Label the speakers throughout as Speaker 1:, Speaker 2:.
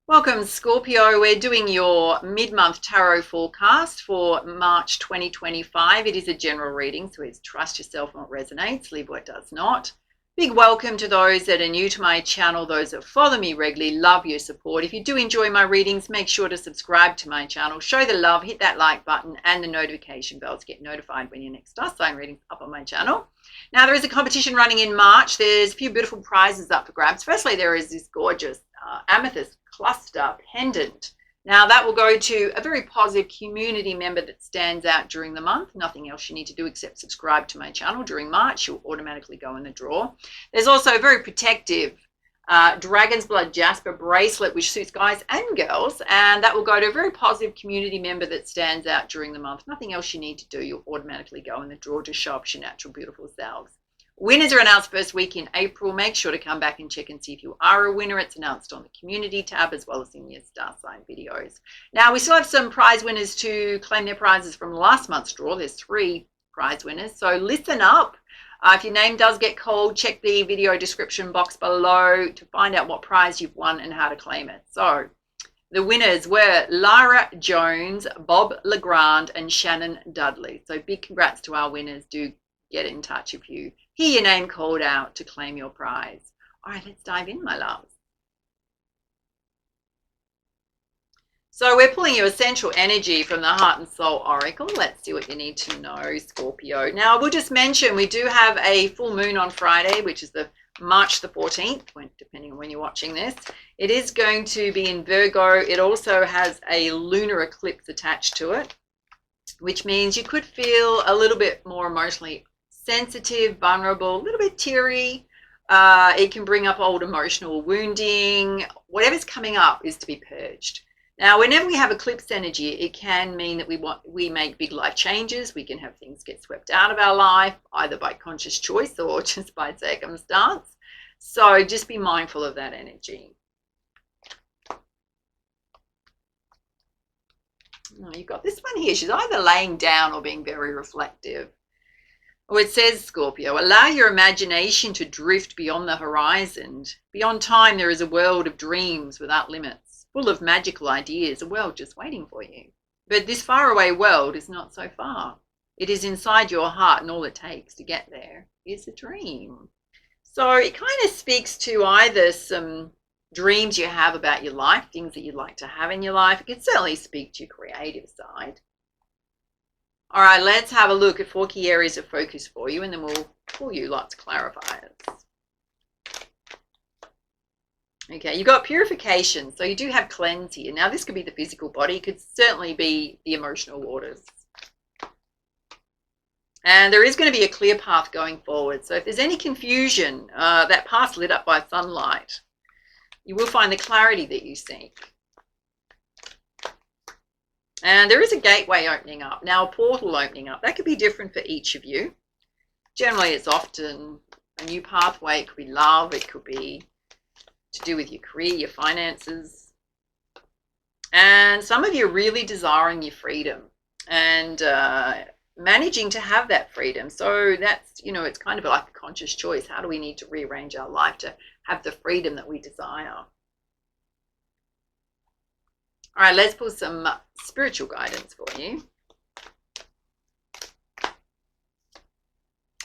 Speaker 1: Welcome, Scorpio. We're doing your mid-month tarot forecast for March 2025. It is a general reading, so it's trust yourself what resonates, leave what does not. Big welcome to those that are new to my channel, those that follow me regularly. Love your support. If you do enjoy my readings, make sure to subscribe to my channel, show the love, hit that like button and the notification bell to get notified when your next star sign reading up on my channel. Now, there is a competition running in March. There's a few beautiful prizes up for grabs. Firstly, there is this gorgeous amethyst cluster pendant. Now, that will go to a very positive community member that stands out during the month. Nothing else you need to do except subscribe to my channel during March. You'll automatically go in the draw. There's also a very protective Dragon's Blood Jasper bracelet, which suits guys and girls, and that will go to a very positive community member that stands out during the month. Nothing else you need to do. You'll automatically go in the draw to show up your natural, beautiful selves. Winners are announced first week in April. Make sure to come back and check and see if you are a winner. It's announced on the community tab as well as in your star sign videos. Now, we still have some prize winners to claim their prizes from last month's draw. There's 3 prize winners, so listen up. If your name does get called, check the video description box below to find out what prize you've won and how to claim it. So the winners were Lara Jones, Bob Legrand, and Shannon Dudley. So big congrats to our winners. Do get in touch if you hear your name called out to claim your prize. All right, let's dive in, my loves. So we're pulling your essential energy from the Heart and Soul Oracle. Let's see what you need to know, Scorpio. Now, we'll just mention we do have a full moon on Friday, which is the March the 14th, depending on when you're watching this. It is going to be in Virgo. It also has a lunar eclipse attached to it, which means you could feel a little bit more emotionally sensitive, vulnerable, a little bit teary. It can bring up old emotional wounding. Whatever's coming up is to be purged. Now, whenever we have eclipse energy, it can mean that we make big life changes. We can have things get swept out of our life, either by conscious choice or just by circumstance. So just be mindful of that energy. Oh, you've got this one here. She's either laying down or being very reflective. Oh, it says, Scorpio, allow your imagination to drift beyond the horizon. Beyond time, there is a world of dreams without limits, full of magical ideas, a world just waiting for you. But this faraway world is not so far. It is inside your heart, and all it takes to get there is a dream. So it kind of speaks to either some dreams you have about your life, things that you'd like to have in your life. It can certainly speak to your creative side. All right, let's have a look at 4 key areas of focus for you, and then we'll pull you lots of clarifiers. Okay, you've got purification, so you do have cleanse here. Now, this could be the physical body. It could certainly be the emotional waters. And there is going to be a clear path going forward. So if there's any confusion, that path's lit up by sunlight. You will find the clarity that you seek. And there is a gateway opening up. Now, a portal opening up. That could be different for each of you. Generally, it's often a new pathway. It could be love. It could be to do with your career, your finances. And some of you are really desiring your freedom and managing to have that freedom. So that's, it's kind of like a conscious choice. How do we need to rearrange our life to have the freedom that we desire? All right, let's pull some spiritual guidance for you.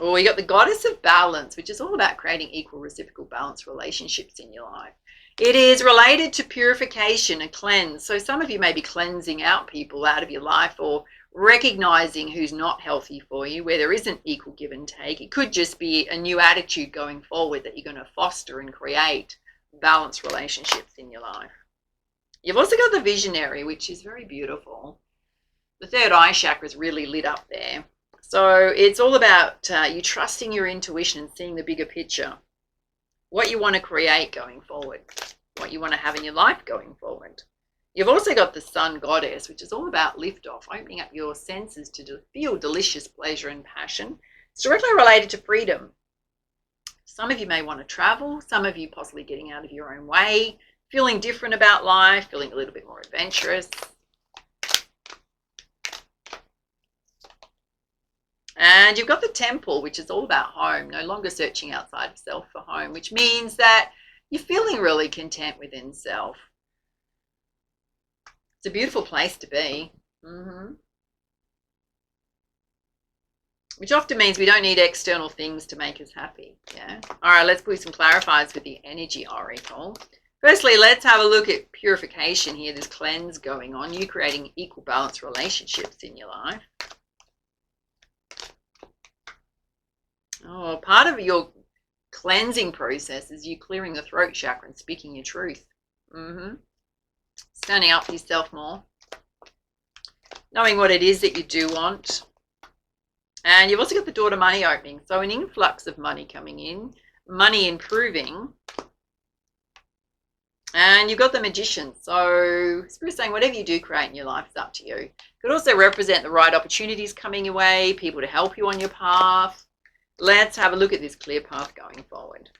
Speaker 1: Oh, we got the Goddess of Balance, which is all about creating equal reciprocal balance relationships in your life. It is related to purification and cleanse. So some of you may be cleansing out people out of your life or recognizing who's not healthy for you, where there isn't equal give and take. It could just be a new attitude going forward that you're going to foster and create balanced relationships in your life. You've also got the Visionary, which is very beautiful. The third eye chakra is really lit up there. So it's all about you trusting your intuition and seeing the bigger picture. What you want to create going forward. What you want to have in your life going forward. You've also got the Sun Goddess, which is all about liftoff, opening up your senses to feel delicious pleasure and passion. It's directly related to freedom. Some of you may want to travel. Some of you possibly getting out of your own way. feeling different about life, feeling a little bit more adventurous. And you've got the Temple, which is all about home, no longer searching outside of self for home, which means that you're feeling really content within self. It's a beautiful place to be. Which often means we don't need external things to make us happy. Yeah. All right, let's put some clarifiers with the energy oracle. Firstly, let's have a look at purification here. There's cleanse going on. You creating equal balance relationships in your life. Oh, part of your cleansing process is you clearing the throat chakra and speaking your truth. Standing up for yourself more. Knowing what it is that you do want. And you've also got the door to money opening. So an influx of money coming in, money improving. And you've got the Magician. So Spirit's saying whatever you do create in your life is up to you. It could also represent the right opportunities coming your way, people to help you on your path. Let's have a look at this clear path going forward.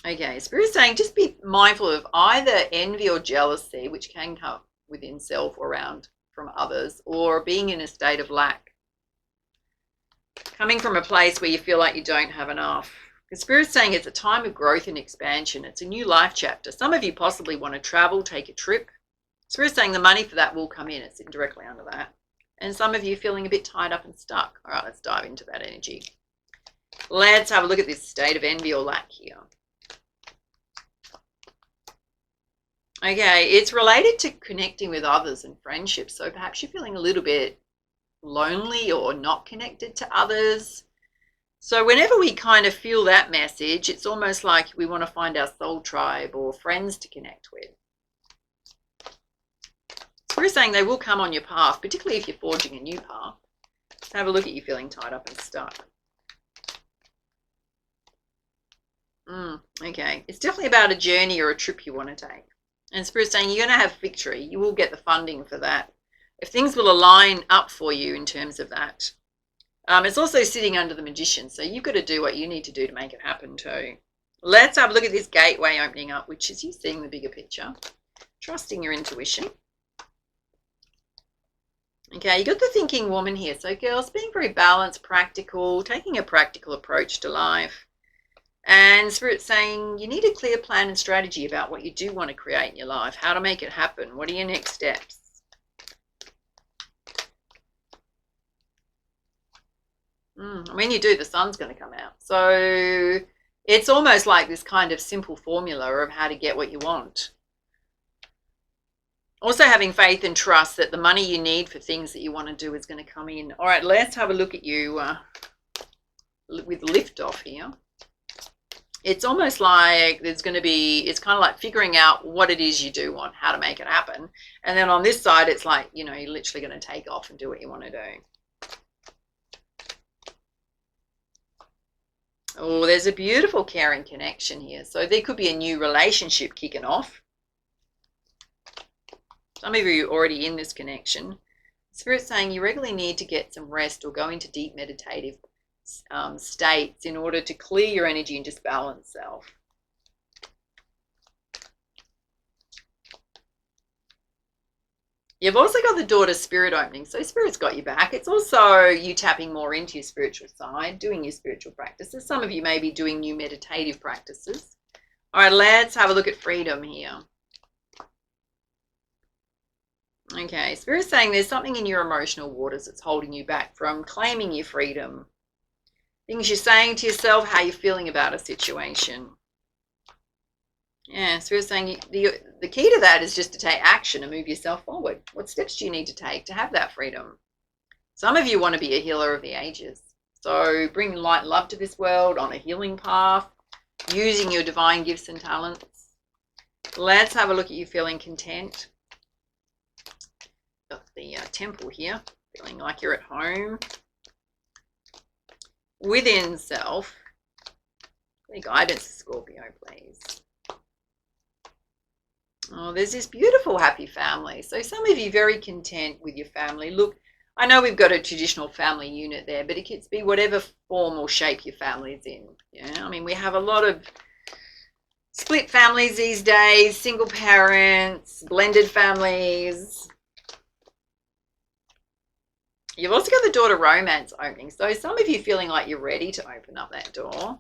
Speaker 1: Okay, Spirit's saying just be mindful of either envy or jealousy, which can come within self or around from others, or being in a state of lack. Coming from a place where you feel like you don't have enough. The Spirit's saying it's a time of growth and expansion. It's a new life chapter. Some of you possibly want to travel, take a trip. Spirit's saying the money for that will come in. It's sitting directly under that. And some of you feeling a bit tied up and stuck. All right, let's dive into that energy. Let's have a look at this state of envy or lack here. Okay, it's related to connecting with others and friendships. So perhaps you're feeling a little bit lonely or not connected to others. So whenever we kind of feel that message, it's almost like we want to find our soul tribe or friends to connect with. So we're saying they will come on your path, particularly if you're forging a new path. Let's have a look at you feeling tied up and stuck. Okay, it's definitely about a journey or a trip you want to take. And Spirit's saying you're going to have victory. You will get the funding for that. If things will align up for you in terms of that. It's also sitting under the Magician. So you've got to do what you need to do to make it happen too. Let's have a look at this gateway opening up, which is you seeing the bigger picture. Trusting your intuition. Okay, you got the thinking woman here. So girls, being very balanced, practical, taking a practical approach to life. And Spirit's saying you need a clear plan and strategy about what you do want to create in your life, how to make it happen. What are your next steps? When you do, the sun's going to come out. So it's almost like this kind of simple formula of how to get what you want. Also having faith and trust that the money you need for things that you want to do is going to come in. All right, let's have a look at you with liftoff here. It's almost like there's going to be, it's kind of like figuring out what it is you do want, how to make it happen. And then on this side, it's like, you know, you're literally going to take off and do what you want to do. Oh, there's a beautiful caring connection here. So there could be a new relationship kicking off. Some of you are already in this connection. Spirit's saying you regularly need to get some rest or go into deep meditative states in order to clear your energy and just balance self. You've also got the door to spirit opening. So Spirit's got your back. It's also you tapping more into your spiritual side, doing your spiritual practices. Some of you may be doing new meditative practices. All right, let's have a look at freedom here. Okay, Spirit's saying there's something in your emotional waters that's holding you back from claiming your freedom. Things you're saying to yourself, how you're feeling about a situation. Yeah, Spirit's saying the key to that is just to take action and move yourself forward. What steps do you need to take to have that freedom? Some of you want to be a healer of the ages. So bring light and love to this world on a healing path, using your divine gifts and talents. Let's have a look at you feeling content. Got the temple here, feeling like you're at home. Within self. Any guidance, Scorpio, please. Oh, there's this beautiful happy family. So some of you very content with your family. Look, I know we've got a traditional family unit there, but it could be whatever form or shape your family's in. Yeah, I mean, we have a lot of Split families these days, single parents, blended families. You've also got the door to romance opening. So some of you feeling like you're ready to open up that door.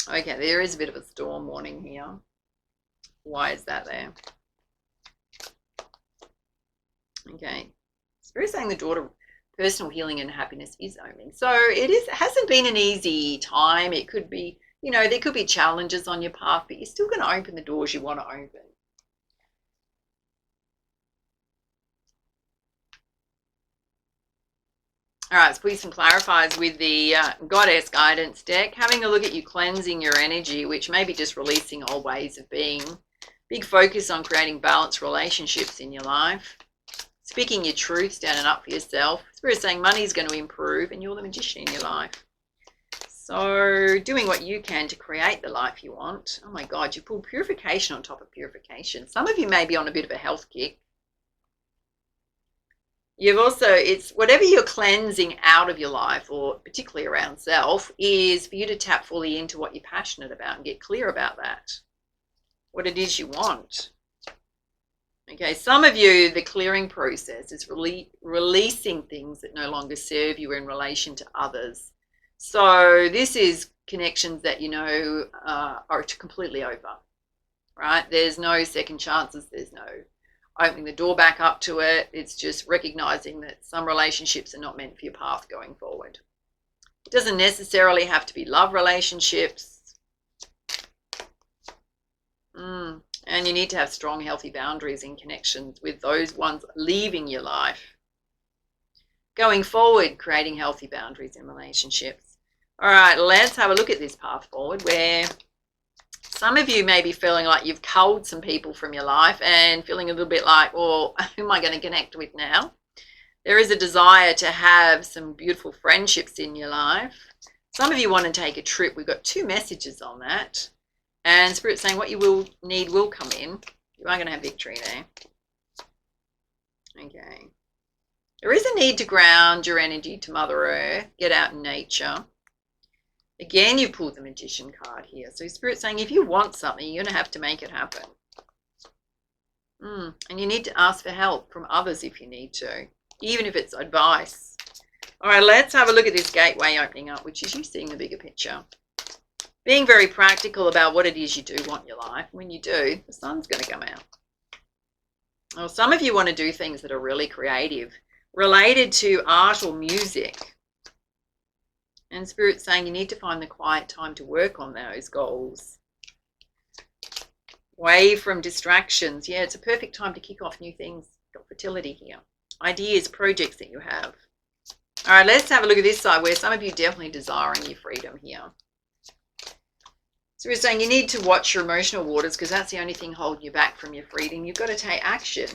Speaker 1: Okay, there is a bit of a storm warning here. Why is that there? Okay. Spirit saying the door to personal healing and happiness is opening. So it hasn't been an easy time. It could be, you know, there could be challenges on your path, but you're still going to open the doors you want to open. All right, let's put some clarifiers with the Goddess Guidance deck. Having a look at you cleansing your energy, which may be just releasing old ways of being. Big focus on creating balanced relationships in your life. Speaking your truth, standing up for yourself. Spirit saying money is going to improve and you're the magician in your life. So doing what you can to create the life you want. Oh my God, you pulled purification on top of purification. Some of you may be on a bit of a health kick. You've also, it's whatever you're cleansing out of your life, or particularly around self, is for you to tap fully into what you're passionate about and get clear about that. What it is you want. Okay, some of you, the clearing process is releasing things that no longer serve you in relation to others. So this is connections that you know are completely over, right? There's no second chances. There's no opening the door back up to it. It's just recognizing that some relationships are not meant for your path going forward. It doesn't necessarily have to be love relationships. And you need to have strong, healthy boundaries in connections with those ones leaving your life. Going forward, creating healthy boundaries in relationships. All right, let's have a look at this path forward where some of you may be feeling like you've culled some people from your life and feeling a little bit like, well, who am I going to connect with now? There is a desire to have some beautiful friendships in your life. Some of you want to take a trip. We've got 2 messages on that. And Spirit saying what you will need will come in. You are going to have victory there. Okay. There is a need to ground your energy to Mother Earth. Get out in nature. Again, you pulled the Magician card here. So Spirit saying if you want something, you're going to have to make it happen. And you need to ask for help from others if you need to, even if it's advice. All right, let's have a look at this gateway opening up, which is you seeing the bigger picture. Being very practical about what it is you do want in your life. When you do, the sun's going to come out. Well, some of you want to do things that are really creative, related to art or music. And Spirit's saying you need to find the quiet time to work on those goals. Away from distractions. Yeah, it's a perfect time to kick off new things. Got fertility here. Ideas, projects that you have. All right, let's have a look at this side where some of you definitely desiring your freedom here. So we're saying you need to watch your emotional waters because that's the only thing holding you back from your freedom. You've got to take action.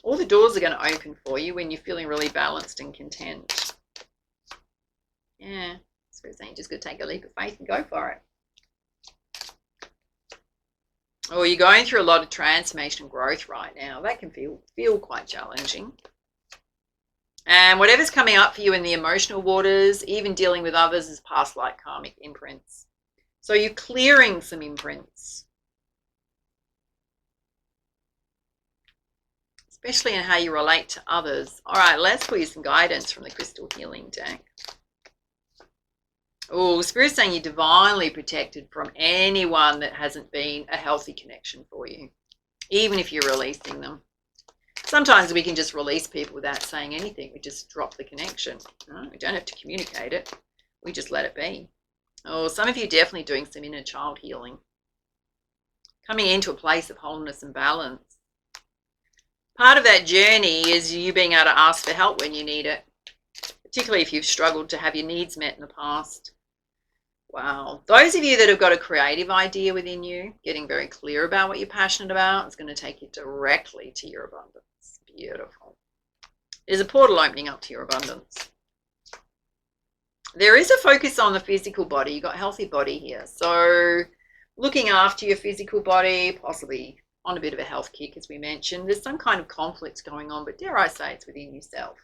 Speaker 1: All the doors are going to open for you when you're feeling really balanced and content. Yeah. So we're saying you just got to take a leap of faith and go for it. Or you're going through a lot of transformation and growth right now. That can feel quite challenging. And whatever's coming up for you in the emotional waters, even dealing with others, is past life karmic imprints. So you're clearing some imprints, especially in how you relate to others. All right, let's pull you some guidance from the Crystal Healing deck. Oh, Spirit's saying you're divinely protected from anyone that hasn't been a healthy connection for you, even if you're releasing them. Sometimes we can just release people without saying anything. We just drop the connection. We don't have to communicate it. We just let it be. Oh, some of you definitely doing some inner child healing. Coming into a place of wholeness and balance. Part of that journey is you being able to ask for help when you need it, particularly if you've struggled to have your needs met in the past. Wow. Those of you that have got a creative idea within you, getting very clear about what you're passionate about, is going to take you directly to your abundance. Beautiful. There's a portal opening up to your abundance. There is a focus on the physical body. You've got a healthy body here. So looking after your physical body, possibly on a bit of a health kick, as we mentioned. There's some kind of conflict going on, but dare I say it's within yourself.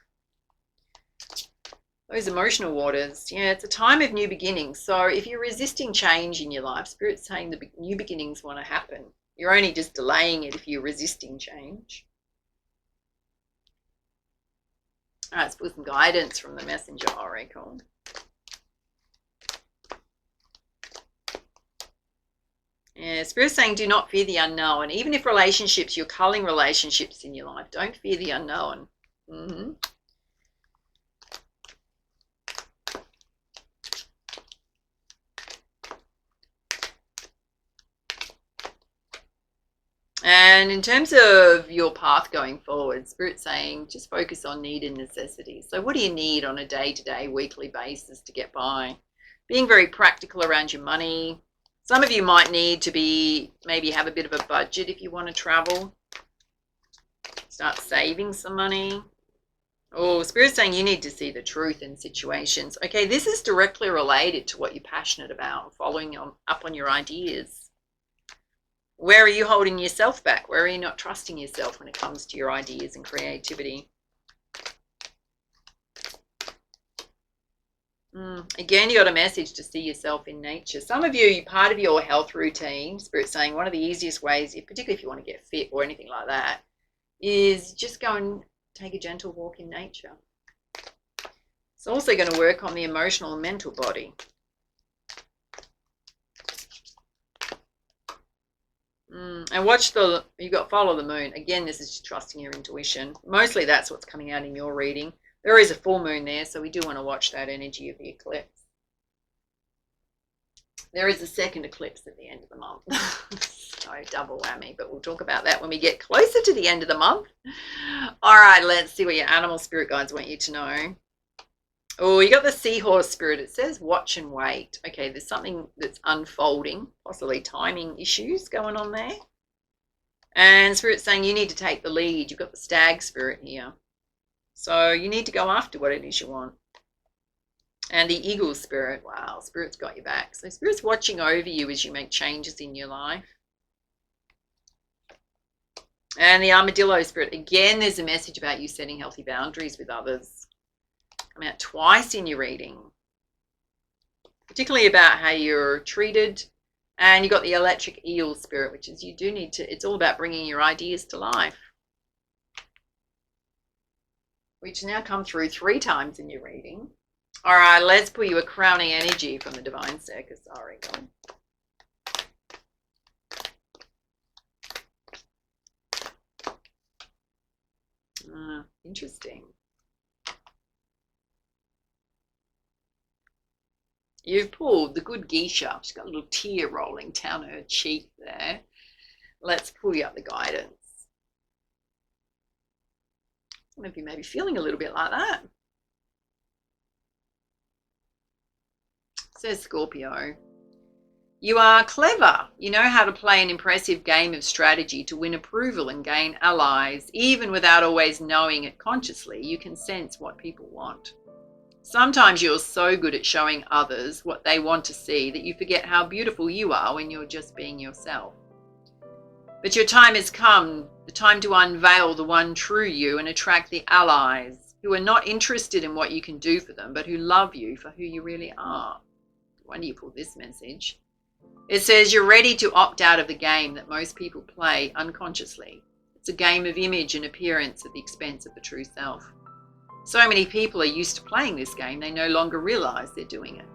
Speaker 1: Those emotional waters, yeah, it's a time of new beginnings. So if you're resisting change in your life, Spirit's saying the new beginnings want to happen. You're only just delaying it if you're resisting change. All right, let's put some guidance from the Messenger Oracle. Yeah, Spirit's saying do not fear the unknown. Even if relationships, you're culling relationships in your life, don't fear the unknown. And in terms of your path going forward, Spirit's saying just focus on need and necessities. So what do you need on a day-to-day, weekly basis to get by? Being very practical around your money. Some of you might need to maybe have a bit of a budget if you want to travel. Start saving some money. Oh, Spirit's saying you need to see the truth in situations. Okay, this is directly related to what you're passionate about, following up on your ideas. Where are you holding yourself back? Where are you not trusting yourself when it comes to your ideas and creativity? Again, you got a message to see yourself in nature. Some of you, part of your health routine, Spirit's saying one of the easiest ways, particularly if you want to get fit or anything like that, is just go and take a gentle walk in nature. It's also going to work on the emotional and mental body. And watch follow the moon. Again, this is just trusting your intuition. Mostly that's what's coming out in your reading. There is a full moon there, so we do want to watch that energy of the eclipse. There is a second eclipse at the end of the month. So double whammy, but we'll talk about that when we get closer to the end of the month. All right, let's see what your animal spirit guides want you to know. Oh, you got the seahorse spirit. It says watch and wait. Okay, there's something that's unfolding, possibly timing issues going on there. And Spirit's saying you need to take the lead. You've got the stag spirit here. So you need to go after what it is you want. And the eagle spirit, wow, Spirit's got your back. So Spirit's watching over you as you make changes in your life. And the armadillo spirit, again, there's a message about you setting healthy boundaries with others. Come out twice in your reading, particularly about how you're treated. And you got the electric eel spirit, which is you do need to, it's all about bringing your ideas to life, which now come through 3 times in your reading. All right, let's put you a crowning energy from the Divine Circus Oracle. Interesting. You've pulled the good geisha. She's got a little tear rolling down her cheek there. Let's pull you up the guidance. Some of you may be feeling a little bit like that. It says Scorpio. You are clever. You know how to play an impressive game of strategy to win approval and gain allies. Even without always knowing it consciously, you can sense what people want. Sometimes you're so good at showing others what they want to see that you forget how beautiful you are when you're just being yourself. But your time has come, the time to unveil the one true you and attract the allies who are not interested in what you can do for them, but who love you for who you really are. No wonder you pulled this message. It says you're ready to opt out of the game that most people play unconsciously. It's a game of image and appearance at the expense of the true self. So many people are used to playing this game, they no longer realize they're doing it.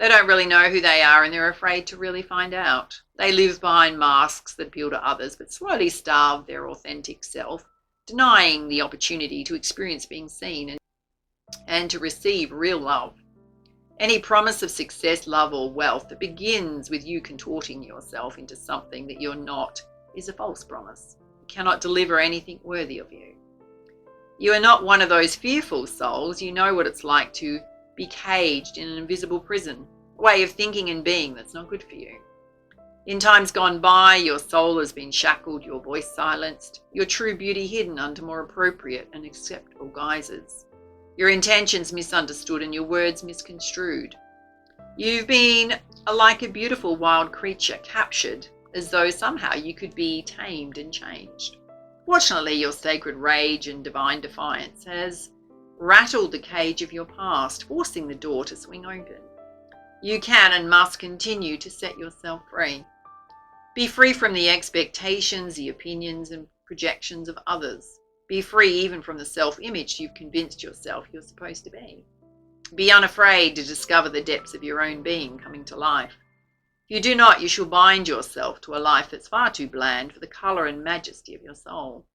Speaker 1: They don't really know who they are and they're afraid to really find out. They live behind masks that appeal to others but slowly starve their authentic self, denying the opportunity to experience being seen and to receive real love. Any promise of success, love, or wealth that begins with you contorting yourself into something that you're not is a false promise. It cannot deliver anything worthy of you. You are not one of those fearful souls. You know what it's like to be caged in an invisible prison, a way of thinking and being that's not good for you. In times gone by, your soul has been shackled, your voice silenced, your true beauty hidden under more appropriate and acceptable guises, your intentions misunderstood and your words misconstrued. You've been like a beautiful wild creature, captured as though somehow you could be tamed and changed. Fortunately, your sacred rage and divine defiance has rattled the cage of your past, forcing the door to swing open. You can and must continue to set yourself free. Be free from the expectations, the opinions, and projections of others. Be free even from the self-image you've convinced yourself you're supposed to be. Be unafraid to discover the depths of your own being coming to life. If you do not, you shall bind yourself to a life that's far too bland for the colour and majesty of your soul.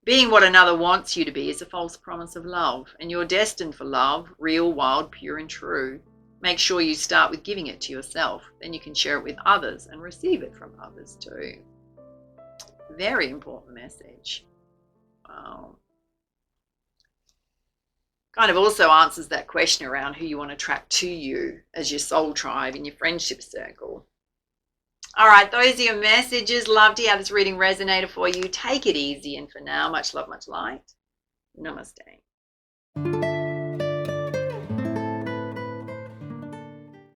Speaker 1: Being what another wants you to be is a false promise of love, and you're destined for love, real, wild, pure, and true. Make sure you start with giving it to yourself. Then you can share it with others and receive it from others too. Very important message. Wow. Kind of also answers that question around who you want to attract to you as your soul tribe in your friendship circle. All right, those are your messages. Love to have this reading resonated for you. Take it easy, and for now, much love, much light. Namaste.